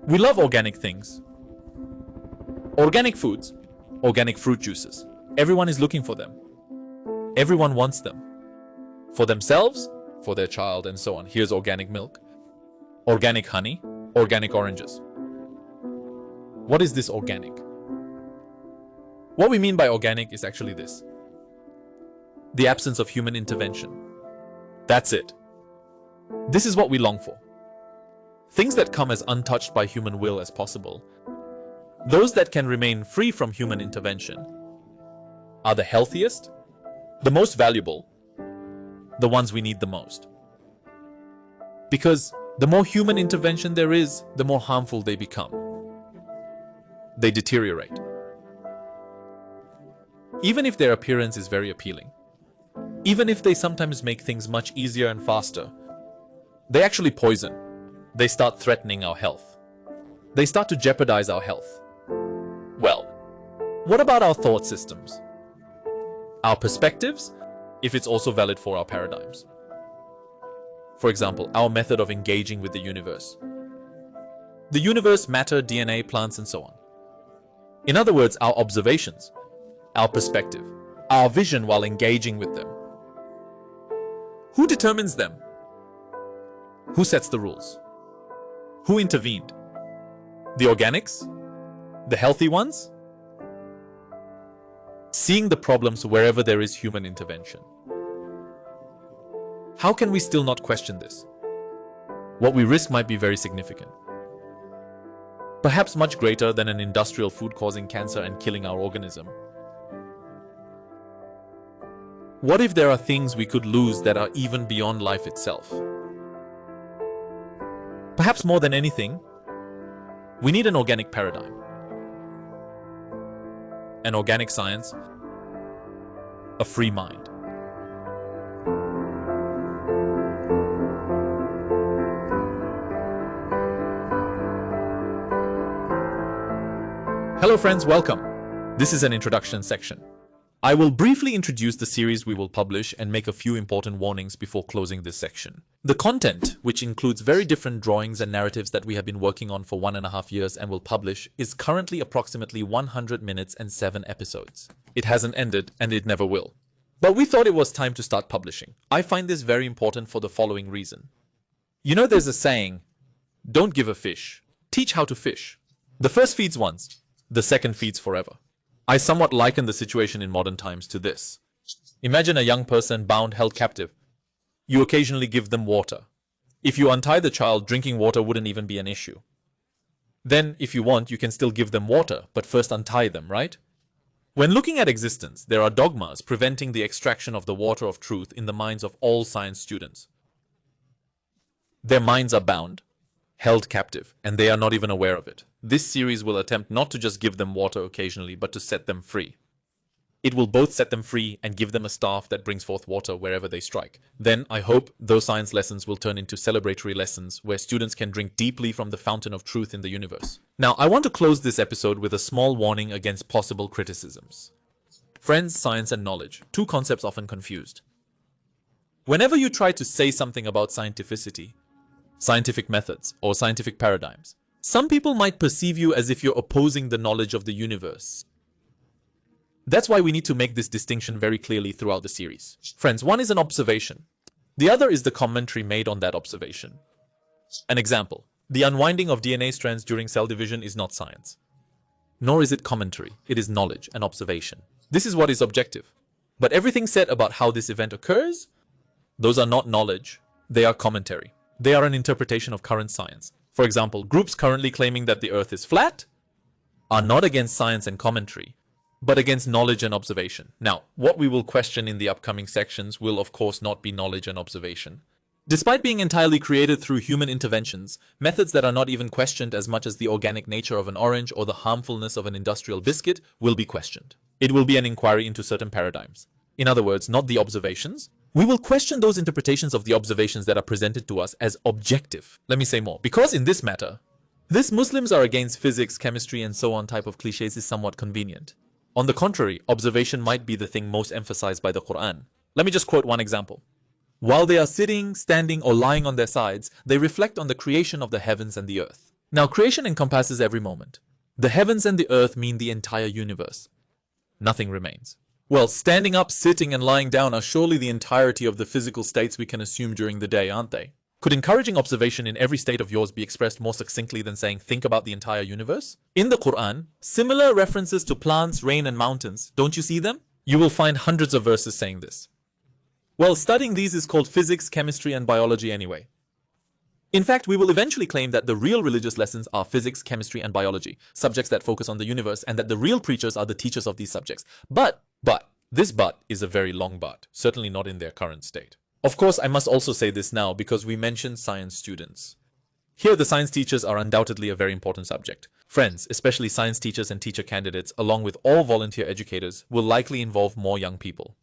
We love organic things. Organic foods, organic fruit juices. Everyone is looking for them. Everyone wants them. For themselves, for their child, and so on. Here's organic milk, organic honey, organic oranges. What is this organic? What we mean by organic is actually this: the absence of human intervention. That's it. This is what we long for. Things that come as untouched by human will as possible. Those that can remain free from human intervention are the healthiest, the most valuable, the ones we need the most. Because the more human intervention there is, the more harmful they become. They deteriorate. Even if their appearance is very appealing, even if they sometimes make things much easier and faster, they actually poison. They start threatening our health. They start to jeopardize our health. Well, what about our thought systems? Our perspectives, if it's also valid for our paradigms. For example, our method of engaging with the universe. The universe, matter, DNA, plants, and so on. In other words, our observations, our perspective, our vision while engaging with them. Who determines them? Who sets the rules? Who intervened? The organics? The healthy ones? Seeing the problems wherever there is human intervention. How can we still not question this? What we risk might be very significant. Perhaps much greater than an industrial food causing cancer and killing our organism. What if there are things we could lose that are even beyond life itself? Perhaps more than anything, we need an organic paradigm. An organic science, a free mind. Hello friends, welcome. This is an introduction section. I will briefly introduce the series we will publish and make a few important warnings before closing this section. The content, which includes very different drawings and narratives that we have been working on for 1.5 years and will publish, is currently approximately 100 minutes and 7 episodes. It hasn't ended and it never will. But we thought it was time to start publishing. I find this very important for the following reason. You know, there's a saying, don't give a fish, teach how to fish. The first feeds once, the second feeds forever. I somewhat liken the situation in modern times to this. Imagine a young person bound, held captive. You occasionally give them water. If you untie the child, drinking water wouldn't even be an issue. Then, if you want, you can still give them water, but first untie them, right? When looking at existence, there are dogmas preventing the extraction of the water of truth in the minds of all science students. Their minds are bound, held captive, and they are not even aware of it. This series will attempt not to just give them water occasionally, but to set them free. It will both set them free and give them a staff that brings forth water wherever they strike. Then, I hope, those science lessons will turn into celebratory lessons where students can drink deeply from the fountain of truth in the universe. Now, I want to close this episode with a small warning against possible criticisms. Friends, science and knowledge, two concepts often confused. Whenever you try to say something about scientificity, scientific methods, or scientific paradigms, some people might perceive you as if you're opposing the knowledge of the universe. That's why we need to make this distinction very clearly throughout the series. Friends, one is an observation. The other is the commentary made on that observation. An example, the unwinding of DNA strands during cell division is not science. Nor is it commentary, it is knowledge and observation. This is what is objective. But everything said about how this event occurs, those are not knowledge, they are commentary. They are an interpretation of current science. For example, groups currently claiming that the Earth is flat are not against science and commentary, but against knowledge and observation. Now, what we will question in the upcoming sections will of course not be knowledge and observation. Despite being entirely created through human interventions, methods that are not even questioned as much as the organic nature of an orange or the harmfulness of an industrial biscuit will be questioned. It will be an inquiry into certain paradigms. In other words, not the observations. We will question those interpretations of the observations that are presented to us as objective. Let me say more. Because in this matter, this Muslims are against physics, chemistry, and so on type of cliches is somewhat convenient. On the contrary, observation might be the thing most emphasized by the Quran. Let me just quote one example. While they are sitting, standing, or lying on their sides, they reflect on the creation of the heavens and the earth. Now, creation encompasses every moment. The heavens and the earth mean the entire universe. Nothing remains. Well, standing up, sitting, and lying down are surely the entirety of the physical states we can assume during the day, aren't they? Could encouraging observation in every state of yours be expressed more succinctly than saying, think about the entire universe? In the Quran, similar references to plants, rain, and mountains, don't you see them? You will find hundreds of verses saying this. Well, studying these is called physics, chemistry, and biology anyway. In fact, we will eventually claim that the real religious lessons are physics, chemistry, and biology, subjects that focus on the universe, and that the real preachers are the teachers of these subjects. But, this but is a very long but, certainly not in their current state. Of course, I must also say this now because we mentioned science students. Here, the science teachers are undoubtedly a very important subject. Friends, especially science teachers and teacher candidates, along with all volunteer educators, will likely involve more young people.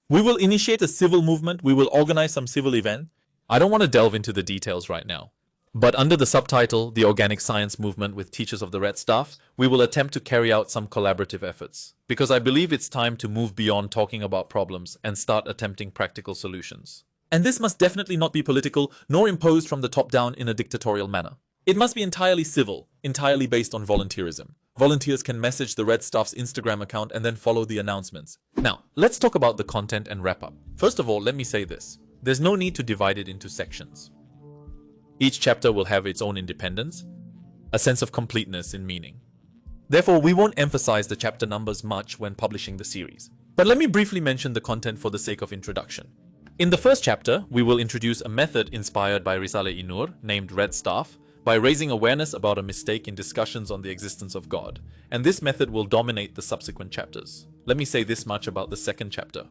We will initiate a civil movement, we will organize some civil event. I don't want to delve into the details right now. But under the subtitle, The Organic Science Movement with Teachers of the Red Staff, we will attempt to carry out some collaborative efforts. Because I believe it's time to move beyond talking about problems and start attempting practical solutions. And this must definitely not be political, nor imposed from the top down in a dictatorial manner. It must be entirely civil, entirely based on volunteerism. Volunteers can message the Red Staff's Instagram account and then follow the announcements. Now, let's talk about the content and wrap up. First of all, let me say this. There's no need to divide it into sections. Each chapter will have its own independence, a sense of completeness in meaning. Therefore, we won't emphasize the chapter numbers much when publishing the series. But let me briefly mention the content for the sake of introduction. In the first chapter, we will introduce a method inspired by Risale-i-Nur named Red Staff by raising awareness about a mistake in discussions on the existence of God, and this method will dominate the subsequent chapters. Let me say this much about the second chapter.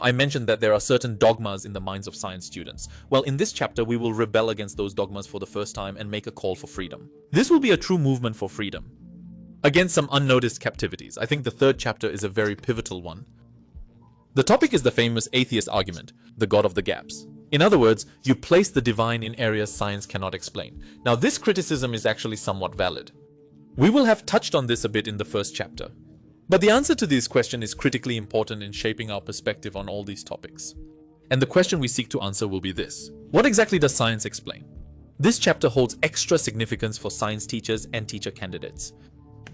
I mentioned that there are certain dogmas in the minds of science students. Well, in this chapter, we will rebel against those dogmas for the first time and make a call for freedom. This will be a true movement for freedom against some unnoticed captivities. I think the third chapter is a very pivotal one. The topic is the famous atheist argument, the God of the gaps. In other words, you place the divine in areas science cannot explain. Now, this criticism is actually somewhat valid. We will have touched on this a bit in the first chapter. But the answer to this question is critically important in shaping our perspective on all these topics. And the question we seek to answer will be this. What exactly does science explain? This chapter holds extra significance for science teachers and teacher candidates.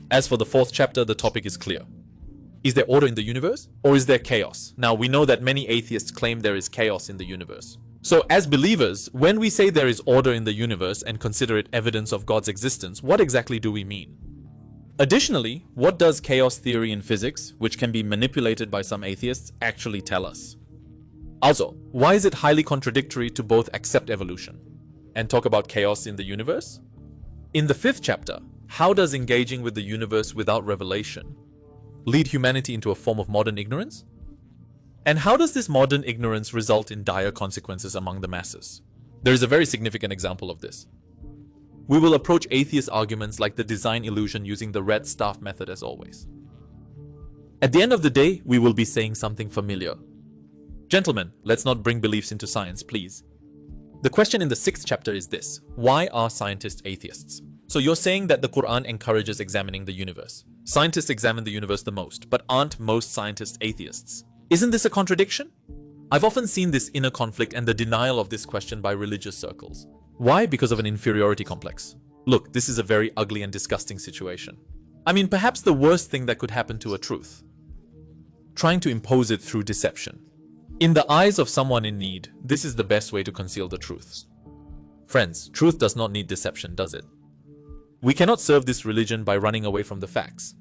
As for the fourth chapter, the topic is clear. Is there order in the universe, or is there chaos? Now, we know that many atheists claim there is chaos in the universe. So, as believers, when we say there is order in the universe and consider it evidence of God's existence, what exactly do we mean? Additionally, what does chaos theory in physics, which can be manipulated by some atheists, actually tell us? Also, why is it highly contradictory to both accept evolution and talk about chaos in the universe? In the fifth chapter, how does engaging with the universe without revelation lead humanity into a form of modern ignorance? And how does this modern ignorance result in dire consequences among the masses? There is a very significant example of this. We will approach atheist arguments like the design illusion using the Red Staff method as always. At the end of the day, we will be saying something familiar. Gentlemen, let's not bring beliefs into science, please. The question in the sixth chapter is this: why are scientists atheists? So you're saying that the Quran encourages examining the universe. Scientists examine the universe the most, but aren't most scientists atheists? Isn't this a contradiction? I've often seen this inner conflict and the denial of this question by religious circles. Why? Because of an inferiority complex. Look, this is a very ugly and disgusting situation. I mean, perhaps the worst thing that could happen to a truth. Trying to impose it through deception. In the eyes of someone in need, this is the best way to conceal the truth. Friends, truth does not need deception, does it? We cannot serve this religion by running away from the facts.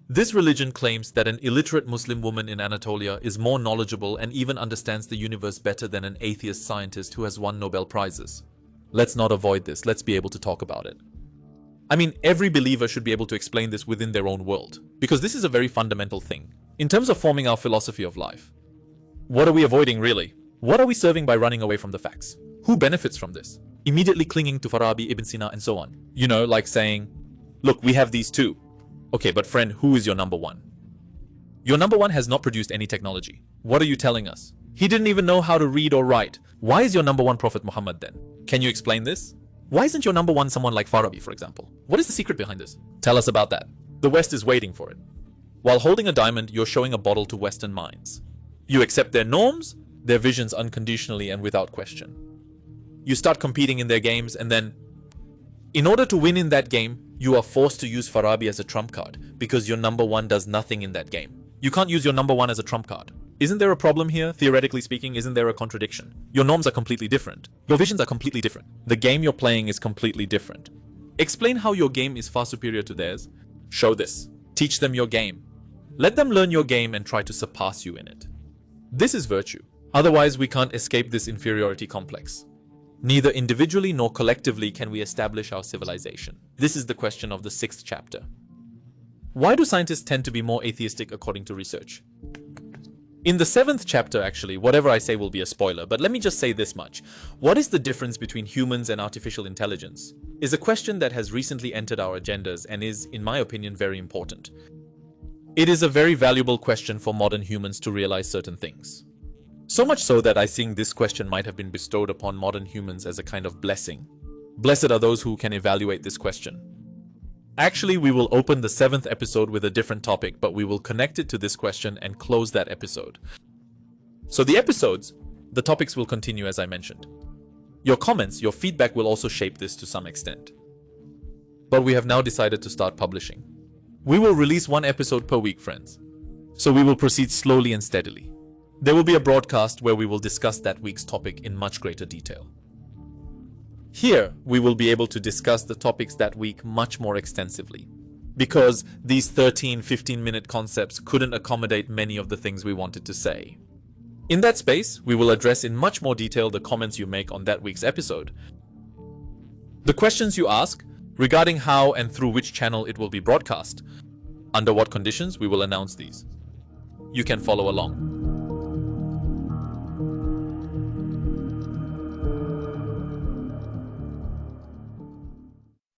This religion claims that an illiterate Muslim woman in Anatolia is more knowledgeable and even understands the universe better than an atheist scientist who has won Nobel Prizes. Let's not avoid this, let's be able to talk about it. I mean, every believer should be able to explain this within their own world, because this is a very fundamental thing. In terms of forming our philosophy of life, what are we avoiding really? What are we serving by running away from the facts? Who benefits from this? Immediately clinging to Farabi, Ibn Sina, and so on. You know, like saying, look, we have these too. Okay, but friend, who is your number one? Your number one has not produced any technology. What are you telling us? He didn't even know how to read or write. Why is your number one Prophet Muhammad then? Can you explain this? Why isn't your number one someone like Farabi, for example? What is the secret behind this? Tell us about that. The West is waiting for it. While holding a diamond, you're showing a bottle to Western minds. You accept their norms, their visions unconditionally and without question. You start competing in their games and then In order to win in that game, you are forced to use Farabi as a trump card because your number one does nothing in that game. You can't use your number one as a trump card. Isn't there a problem here? Theoretically speaking, isn't there a contradiction? Your norms are completely different. Your visions are completely different. The game you're playing is completely different. Explain how your game is far superior to theirs. Show this. Teach them your game. Let them learn your game and try to surpass you in it. This is virtue. Otherwise, we can't escape this inferiority complex. Neither individually nor collectively can we establish our civilization. This is the question of the 6th chapter. Why do scientists tend to be more atheistic according to research? In the 7th chapter, actually, whatever I say will be a spoiler, but let me just say this much. What is the difference between humans and artificial intelligence? Is a question that has recently entered our agendas and is, in my opinion, very important. It is a very valuable question for modern humans to realize certain things. So much so that I think this question might have been bestowed upon modern humans as a kind of blessing. Blessed are those who can evaluate this question. Actually, we will open the 7th episode with a different topic, but we will connect it to this question and close that episode. So the topics will continue as I mentioned. Your comments, your feedback will also shape this to some extent. But we have now decided to start publishing. We will release 1 episode per week, friends. So we will proceed slowly and steadily. There will be a broadcast where we will discuss that week's topic in much greater detail. Here, we will be able to discuss the topics that week much more extensively, because these 15-minute concepts couldn't accommodate many of the things we wanted to say. In that space, we will address in much more detail the comments you make on that week's episode, the questions you ask regarding how and through which channel it will be broadcast, under what conditions we will announce these. You can follow along.